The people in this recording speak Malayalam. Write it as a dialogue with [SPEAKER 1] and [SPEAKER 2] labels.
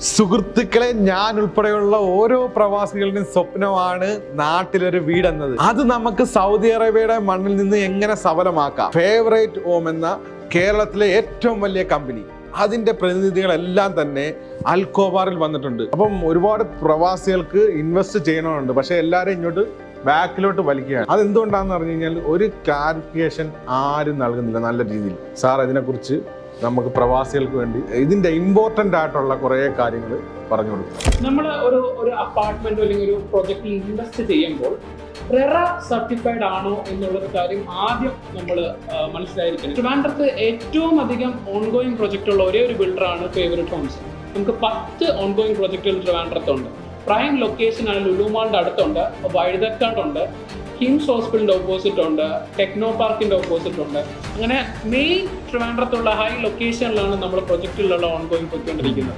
[SPEAKER 1] സുഹൃത്തുക്കളെ, ഞാൻ ഉൾപ്പെടെയുള്ള ഓരോ പ്രവാസികളുടെയും സ്വപ്നമാണ് നാട്ടിലൊരു വീടെന്നത്. അത് നമുക്ക് സൗദി അറേബ്യയുടെ മണ്ണിൽ നിന്ന് എങ്ങനെ സഫലമാക്കാം. ഫേവറേറ്റ് ഹോം എന്ന കേരളത്തിലെ ഏറ്റവും വലിയ കമ്പനി, അതിന്റെ പ്രതിനിധികളെല്ലാം തന്നെ അൽഖോബാറിൽ വന്നിട്ടുണ്ട്. അപ്പം ഒരുപാട് പ്രവാസികൾക്ക് ഇൻവെസ്റ്റ് ചെയ്യണമെന്നുണ്ട്, പക്ഷെ എല്ലാവരും ഇങ്ങോട്ട് ബാക്കിലോട്ട് വലിക്കുകയാണ്. അതെന്തുകൊണ്ടാണെന്ന് പറഞ്ഞു കഴിഞ്ഞാൽ ഒരു ക്ലാരിഫിക്കേഷൻ ആരും നൽകുന്നില്ല നല്ല രീതിയിൽ. സാർ, ഇതിനെക്കുറിച്ച് നമുക്ക് പ്രവാസികൾക്ക് വേണ്ടി ഇതിന്റെ ഇമ്പോർട്ടൻ്റ് ആയിട്ടുള്ള കുറേ കാര്യങ്ങൾ പറഞ്ഞു കൊടുക്കും.
[SPEAKER 2] നമ്മൾ ഒരു അപ്പാർട്ട്മെന്റ് അല്ലെങ്കിൽ ഒരു പ്രൊജക്റ്റിൽ ഇൻവെസ്റ്റ് ചെയ്യുമ്പോൾ റെറ സർട്ടിഫൈഡ് ആണോ എന്നുള്ളൊരു കാര്യം ആദ്യം നമ്മൾ മനസ്സിലായിരിക്കണം. ട്രിവാൻഡ്രത്ത് ഏറ്റവും അധികം ഓൺഗോയിങ് പ്രൊജക്റ്റ് ഉള്ള ഒരേ ഒരു ബിൽഡറാണ് ഫേവറേറ്റ് ഹോംസ്. നമുക്ക് 10 ഓൺഗോയിങ് പ്രൊജക്റ്റുകൾ ട്രിവാൻഡ്രത്തുണ്ട്. പ്രൈം ലൊക്കേഷനാണ് ലുലുമാളിന്റെ അടുത്തുണ്ട്, വഴുതക്കാടുണ്ട്, കിംസ് ഹോസ്പിറ്റലിന്റെ ഓപ്പോസിറ്റ് ഉണ്ട്, ടെക്നോ പാർക്കിന്റെ ഓപ്പോസിറ്റ് ഉണ്ട്. അങ്ങനെ മെയിൻ ട്രിവാൻഡ്രത്തുള്ള ഹൈ ലൊക്കേഷനിലാണ് നമ്മൾ പ്രൊജക്റ്റിലുള്ള ഓൺഗോയിങ് പോയിക്കൊണ്ടിരിക്കുന്നത്.